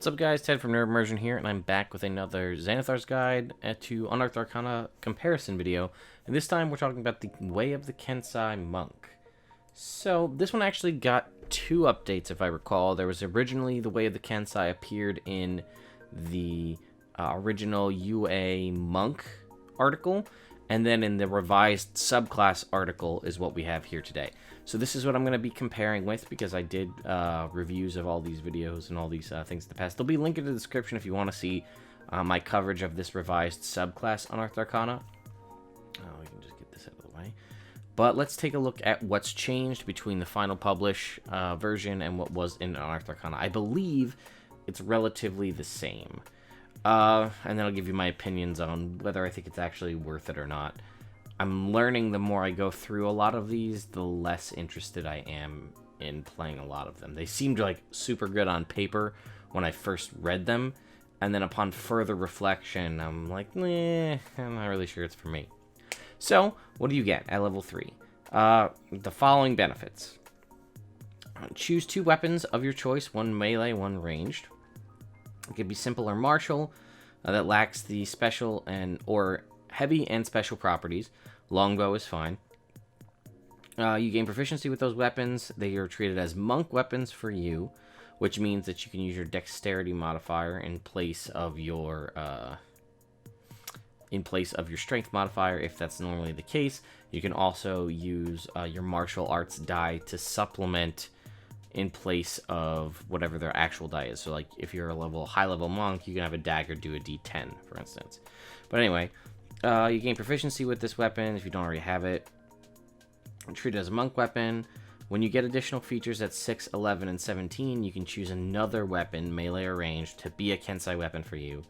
What's up guys, Ted from Immersion here, and I'm back with another Xanathar's Guide to Unearthed Arcana comparison video, and this time we're talking about the Way of the Kensei Monk. So, this one actually got two updates if I recall. There was originally the Way of the Kensei appeared in the original UA Monk article, and then in the revised subclass article is what we have here today. So this is what I'm going to be comparing with, because I did reviews of all these videos and all these things in the past. They'll be linked in the description if you want to see my coverage of this revised subclass Unearthed Arcana. We can just get this out of the way. But let's take a look at what's changed between the final publish version and what was in Unearthed Arcana. I believe it's relatively the same. And then I'll give you my opinions on whether I think it's actually worth it or not. I'm learning the more I go through a lot of these, the less interested I am in playing a lot of them. They seemed like super good on paper when I first read them, and then upon further reflection, I'm like, I'm not really sure it's for me. So, what do you get at level 3? The following benefits. Choose 2 weapons of your choice, one melee, one ranged. It could be simple or martial, that lacks the special or heavy and special properties. Longbow is fine. You gain proficiency with those weapons. They are treated as monk weapons for you, which means that you can use your dexterity modifier in place of your strength modifier if that's normally the case. You can also use your martial arts die to supplement in place of whatever their actual die is. So like if you're a high level monk, you can have a dagger do a d10, for instance. But anyway, you gain proficiency with this weapon if you don't already have it. Treat it as a monk weapon. When you get additional features at 6, 11, and 17, you can choose another weapon, melee or ranged, to be a Kensei weapon for you,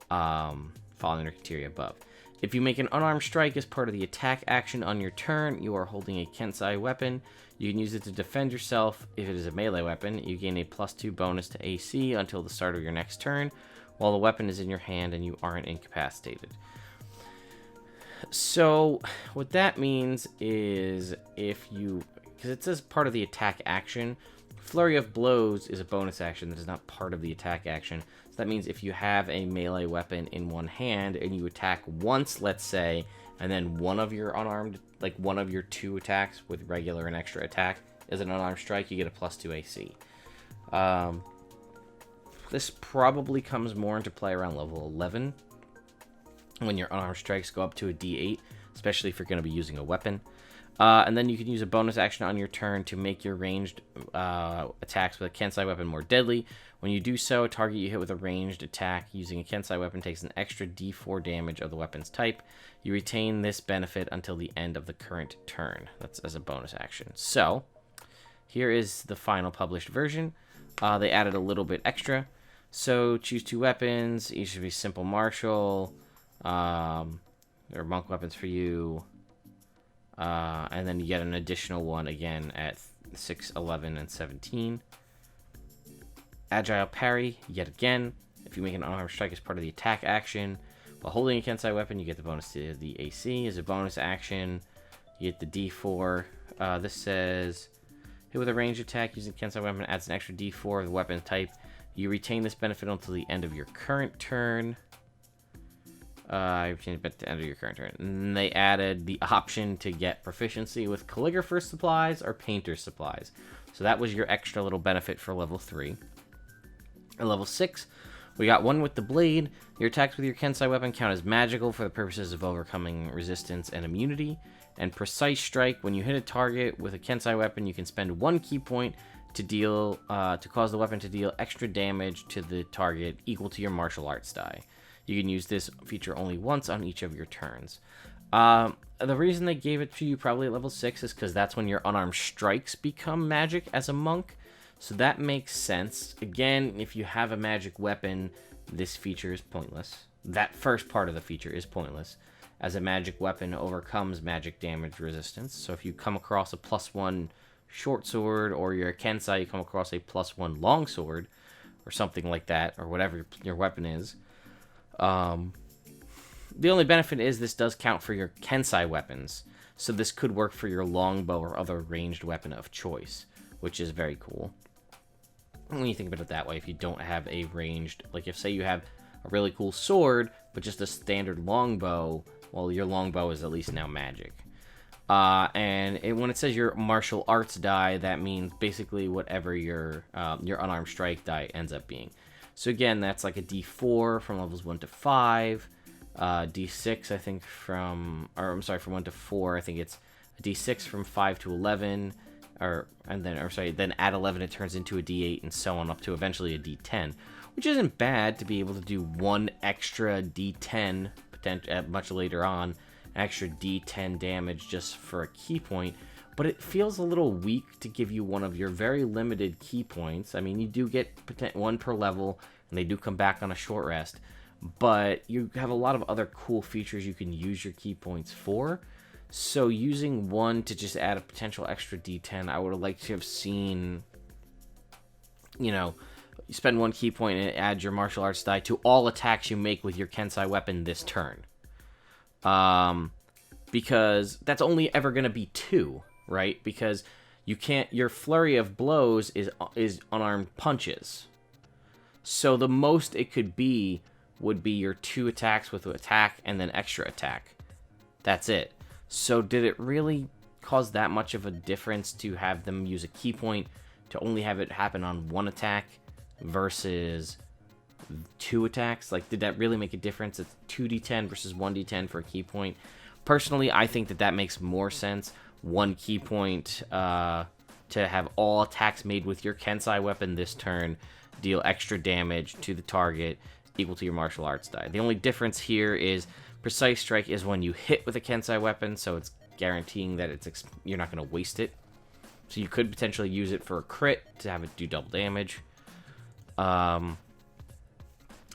following the criteria above. If you make an unarmed strike as part of the attack action on your turn, you are holding a Kensei weapon. You can use it to defend yourself. If it is a melee weapon, you gain a +2 bonus to AC until the start of your next turn, while the weapon is in your hand and you aren't incapacitated. So, what that means is because it says part of the attack action, Flurry of Blows is a bonus action that is not part of the attack action. So that means if you have a melee weapon in one hand and you attack once, let's say, and then one of your unarmed, like one of your 2 attacks with regular and extra attack is an unarmed strike, you get a +2 AC. This probably comes more into play around level 11, when your unarmed strikes go up to a d8, especially if you're going to be using a weapon. And then you can use a bonus action on your turn to make your ranged attacks with a Kensei weapon more deadly. When you do so, a target you hit with a ranged attack using a Kensei weapon takes an extra d4 damage of the weapon's type. You retain this benefit until the end of the current turn. That's as a bonus action. So, here is the final published version. They added a little bit extra. So, choose 2 weapons. Each should be simple martial. There are monk weapons for you. And then you get an additional one again at 6, 11, and 17. Agile parry, yet again. If you make an unarmed strike as part of the attack action, while holding a Kensei weapon, you get the bonus to the AC. As a bonus action, you get the D4. This says, hit with a ranged attack using Kensei weapon adds an extra D4 of the weapon type. You retain this benefit until the end of your current turn. I changed it to the end of your current turn. And they added the option to get proficiency with calligrapher's supplies or painter's supplies. So that was your extra little benefit for level 3. At level 6, we got one with the blade. Your attacks with your Kensei weapon count as magical for the purposes of overcoming resistance and immunity. And precise strike, when you hit a target with a Kensei weapon, you can spend 1 key point to cause the weapon to deal extra damage to the target equal to your martial arts die. You can use this feature only once on each of your turns. The reason they gave it to you probably at level 6 is because that's when your unarmed strikes become magic as a monk. So that makes sense. Again, if you have a magic weapon, this feature is pointless. That first part of the feature is pointless, as a magic weapon overcomes magic damage resistance. So if you come across a +1 short sword, or you're a Kensei, you come across a +1 long sword, or something like that, or whatever your weapon is, the only benefit is this does count for your Kensei weapons, so this could work for your longbow or other ranged weapon of choice, which is very cool. when you think about it that way, if you don't have a ranged, like if say you have a really cool sword, but just a standard longbow, well, your longbow is at least now magic. When it says your martial arts die, that means basically whatever your unarmed strike die ends up being. So again, that's like a D4 from levels 1 to 5, D6 I think from 1 to 4. I think it's a D6 from 5 to 11, then at 11 it turns into a D8 and so on up to eventually a D10, which isn't bad to be able to do one extra D10 much later on. Extra D10 damage just for a key point, but it feels a little weak to give you one of your very limited key points. I mean, you do get one per level, and they do come back on a short rest, but you have a lot of other cool features you can use your key points for. So using one to just add a potential extra D10, I would have liked to have seen, you spend one key point and add your martial arts die to all attacks you make with your Kensei weapon this turn. Because that's only ever going to be 2, right? Because your flurry of blows is unarmed punches. So the most it could be would be your 2 attacks with attack and then extra attack. That's it. So did it really cause that much of a difference to have them use a key point to only have it happen on 1 attack versus 2 attacks? Like, did that really make a difference? It's 2d10 versus 1d10 for a key point. Personally, I think that makes more sense. 1 key point to have all attacks made with your Kensei weapon this turn deal extra damage to the target equal to your martial arts die. The only difference here is precise strike is when you hit with a Kensei weapon, so it's guaranteeing that you're not going to waste it. So you could potentially use it for a crit to have it do double damage. And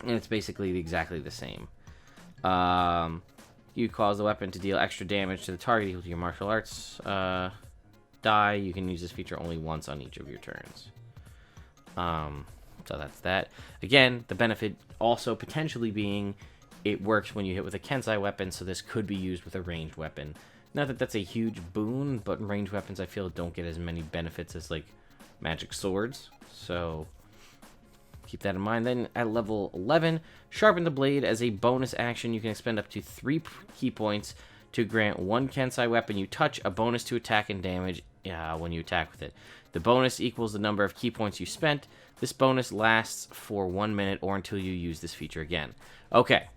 it's basically exactly the same. You cause the weapon to deal extra damage to the target equal to your martial arts die. You can use this feature only once on each of your turns. So that's that. Again, the benefit also potentially being it works when you hit with a Kensei weapon, so this could be used with a ranged weapon. Not that that's a huge boon, but ranged weapons I feel don't get as many benefits as like magic swords. So keep that in mind. Then at level 11, sharpen the blade. As a bonus action, you can expend up to 3 key points to grant 1 Kensei weapon you touch a bonus to attack and damage when you attack with it. The bonus equals the number of key points you spent. This bonus lasts for 1 minute or until you use this feature again. Okay,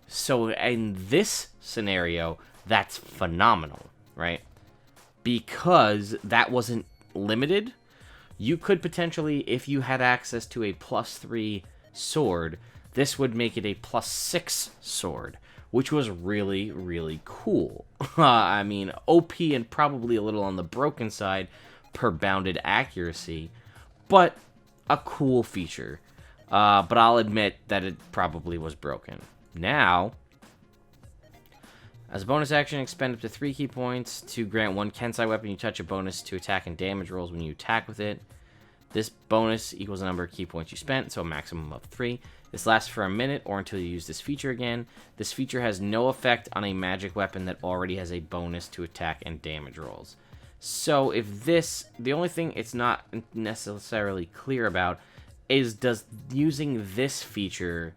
so in this scenario, that's phenomenal, right? Because that wasn't limited. You could potentially, if you had access to a +3 sword, this would make it a +6 sword, which was really, really cool. I mean, OP and probably a little on the broken side per bounded accuracy, but a cool feature. But I'll admit that it probably was broken. Now, as a bonus action, expend up to 3 key points to grant 1 Kensei weapon you touch a bonus to attack and damage rolls when you attack with it. This bonus equals the number of key points you spent, so a maximum of 3. This lasts for a minute or until you use this feature again. This feature has no effect on a magic weapon that already has a bonus to attack and damage rolls. So if the only thing it's not necessarily clear about is, does using this feature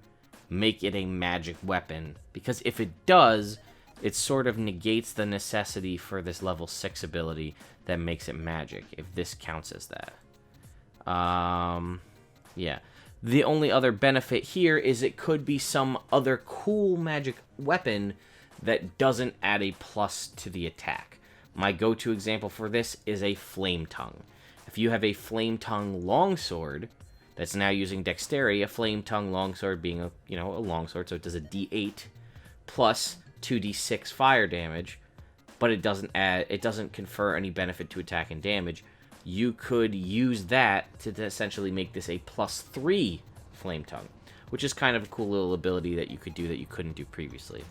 make it a magic weapon? Because if it does, it sort of negates the necessity for this level 6 ability that makes it magic, if this counts as that. Yeah. The only other benefit here is it could be some other cool magic weapon that doesn't add a plus to the attack. My go-to example for this is a flame tongue. If you have a flame tongue longsword that's now using dexterity, a flame tongue longsword being a longsword, so it does a D8 plus 2d6 fire damage, but it doesn't confer any benefit to attack and damage. You could use that to essentially make this a +3 flame tongue, which is kind of a cool little ability that you could do that you couldn't do previously.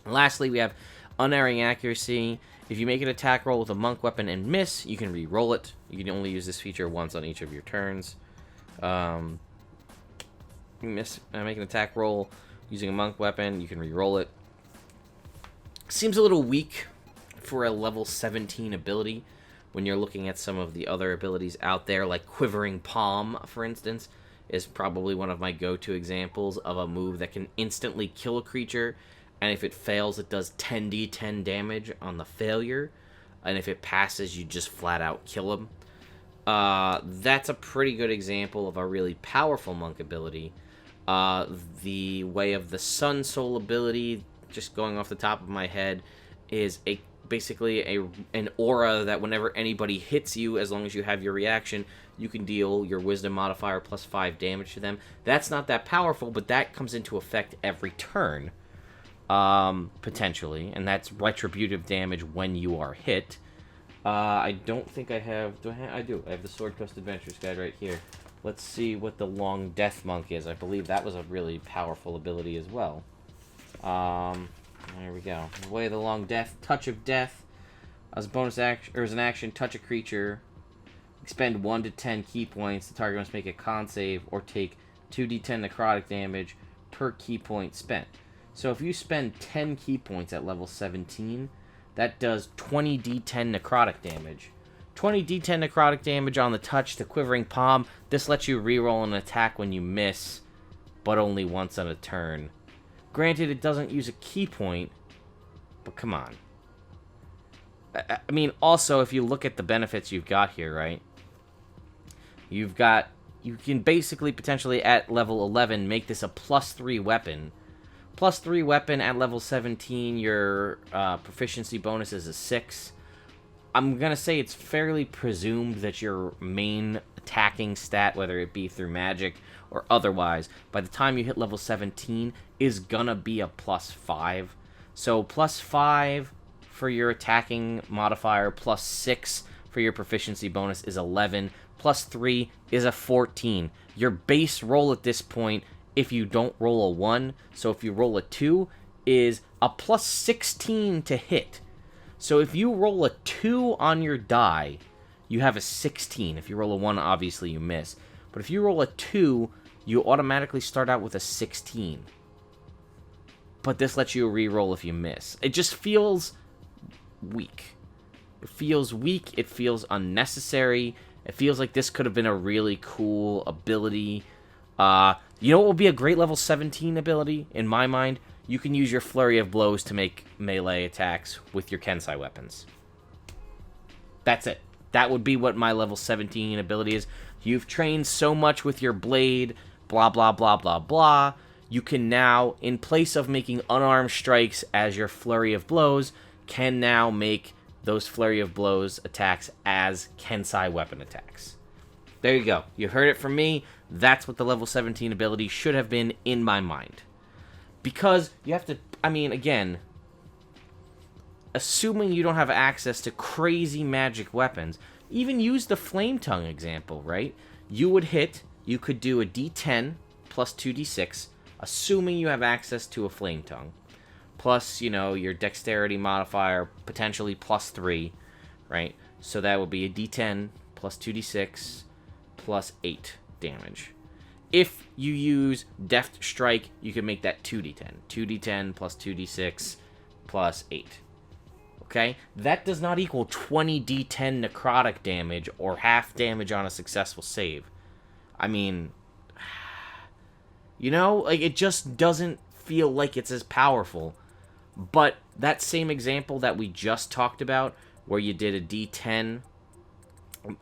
And lastly, we have unerring accuracy. If you make an attack roll with a monk weapon and miss, you can re-roll it. You can only use this feature once on each of your turns. You make an attack roll using a monk weapon, you can re-roll it. Seems a little weak for a level 17 ability, when you're looking at some of the other abilities out there, like Quivering Palm, for instance, is probably one of my go-to examples of a move that can instantly kill a creature, and if it fails, it does 10d10 damage on the failure, and if it passes, you just flat-out kill him. That's a pretty good example of a really powerful monk ability. The Way of the Sun Soul ability, just going off the top of my head, is basically an aura that whenever anybody hits you, as long as you have your reaction, you can deal your wisdom modifier plus 5 damage to them. That's not that powerful, but that comes into effect every turn, potentially, and that's retributive damage when you are hit. I don't think I have... I do. I have the Sword Quest Adventures guide right here. Let's see what the Long Death Monk is. I believe that was a really powerful ability as well. There we go. Way of the Long Death. Touch of Death. As a bonus action, or as an action, touch a creature. Expend 1 to 10 key points. The target must make a con save or take 2d10 necrotic damage per key point spent. So if you spend 10 key points at level 17, that does 20d10 necrotic damage. 20d10 necrotic damage on the touch to Quivering Palm. This lets you reroll an attack when you miss, but only once on a turn. Granted, it doesn't use a key point, but come on. I mean, also, if you look at the benefits you've got here, right? You can basically, potentially, at level 11, make this a +3 weapon. +3 weapon at level 17, your proficiency bonus is a 6. I'm going to say it's fairly presumed that your main attacking stat, whether it be through magic or otherwise, by the time you hit level 17, is going to be a +5. So +5 for your attacking modifier, +6 for your proficiency bonus is 11, +3 is a 14. Your base roll at this point, if you don't roll a 1, so if you roll a 2, is a +16 to hit. So if you roll a 2 on your die, you have a 16. If you roll a 1, obviously you miss. But if you roll a 2, you automatically start out with a 16. But this lets you re-roll if you miss. It just feels weak. It feels weak. It feels unnecessary. It feels like this could have been a really cool ability. You know what will be a great level 17 ability, in my mind? You can use your Flurry of Blows to make melee attacks with your Kensei weapons. That's it. That would be what my level 17 ability is. You've trained so much with your blade, blah, blah, blah, blah, blah. You can now, in place of making unarmed strikes as your Flurry of Blows, can now make those Flurry of Blows attacks as Kensei weapon attacks. There you go. You heard it from me. That's what the level 17 ability should have been in my mind. Because you have to, I mean, again, assuming you don't have access to crazy magic weapons, even use the Flame Tongue example, right? You would hit, you could do a d10 plus 2d6, assuming you have access to a Flame Tongue. Plus, you know, your dexterity modifier, potentially +3, right? So that would be a d10 plus 2d6 plus 8 damage. If you use Deft Strike, you can make that 2d10. 2d10 plus 2d6 plus 8. Okay? That does not equal 20d10 necrotic damage or half damage on a successful save. I mean, you know, like, it just doesn't feel like it's as powerful. But that same example that we just talked about, where you did a d10,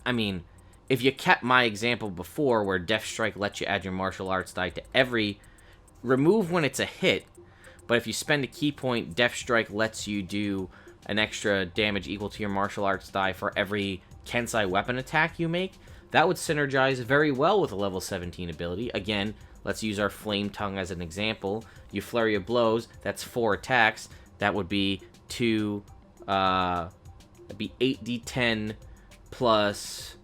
I mean, if you kept my example before, where Deft Strike lets you add your martial arts die to every... remove when it's a hit, but if you spend a key point, Deft Strike lets you do an extra damage equal to your martial arts die for every Kensei weapon attack you make, that would synergize very well with a level 17 ability. Again, let's use our Flame Tongue as an example. You Flurry of Blows, that's 4 attacks. That would be that'd be 8d10 plus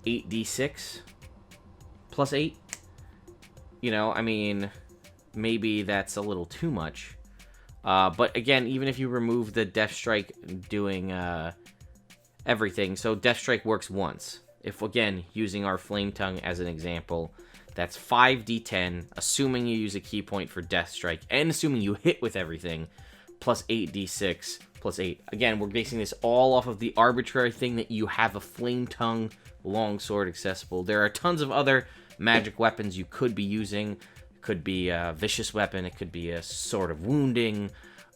8d6 plus 8. You know, I mean, maybe that's a little too much. But again, even if you remove the Deft Strike doing everything, so Deft Strike works once. If, again, using our Flame Tongue as an example, that's 5d10, assuming you use a key point for Deft Strike, and assuming you hit with everything, plus 8d6, plus 8. Again, we're basing this all off of the arbitrary thing that you have a flame tongue longsword accessible. There are tons of other magic weapons you could be using. It could be a vicious weapon. It could be a sword of wounding.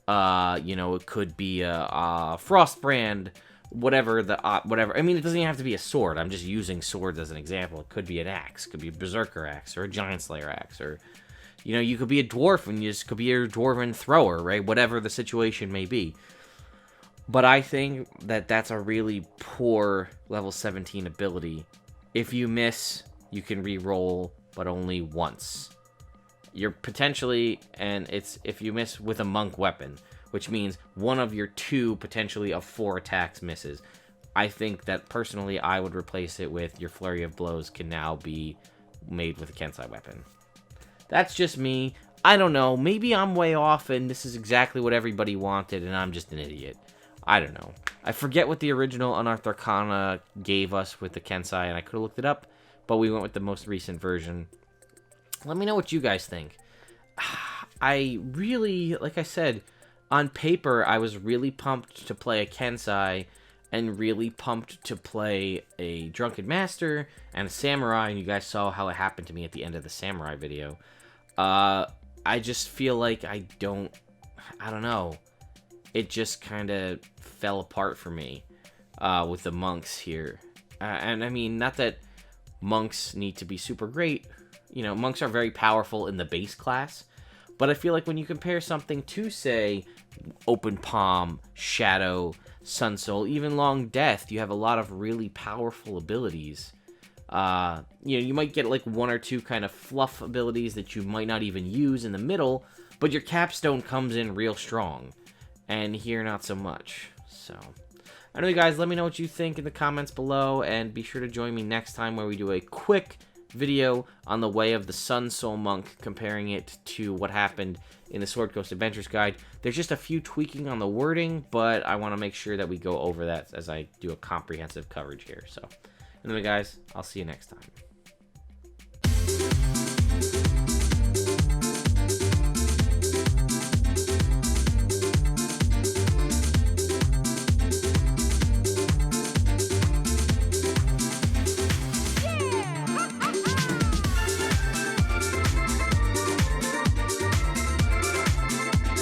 You know, it could be a frostbrand. Whatever. I mean, it doesn't even have to be a sword. I'm just using swords as an example. It could be an axe. It could be a berserker axe or a giant slayer axe, or you know, you could be a dwarf and you just could be a dwarven thrower, right? Whatever the situation may be. But I think that that's a really poor level 17 ability. If you miss, you can re-roll, but only once. You're potentially, and it's if you miss with a monk weapon, which means one of your 2, potentially of 4 attacks misses. I think that personally I would replace it with your flurry of blows can now be made with a Kensei weapon. That's just me. I don't know. Maybe I'm way off and this is exactly what everybody wanted and I'm just an idiot. I don't know. I forget what the original Unearthed Arcana gave us with the Kensei, and I could have looked it up, but we went with the most recent version. Let me know what you guys think. I really, like I said, on paper, I was really pumped to play a Kensei and really pumped to play a Drunken Master and a Samurai, and you guys saw how it happened to me at the end of the Samurai video. I just feel like I don't know. It just kind of fell apart for me with the monks here. And I mean, not that monks need to be super great. You know, monks are very powerful in the base class. But I feel like when you compare something to, say, Open Palm, Shadow, Sun Soul, even Long Death, you have a lot of really powerful abilities. You know, you might get like 1 or 2 kind of fluff abilities that you might not even use in the middle, but your capstone comes in real strong. And here, not so much. So, I know you guys, let me know what you think in the comments below, and be sure to join me next time where we do a quick video on the way of the Sun Soul Monk, comparing it to what happened in the Sword Coast Adventures guide. There's just a few tweaking on the wording, but I want to make sure that we go over that as I do a comprehensive coverage here. So, anyway guys, I'll see you next time.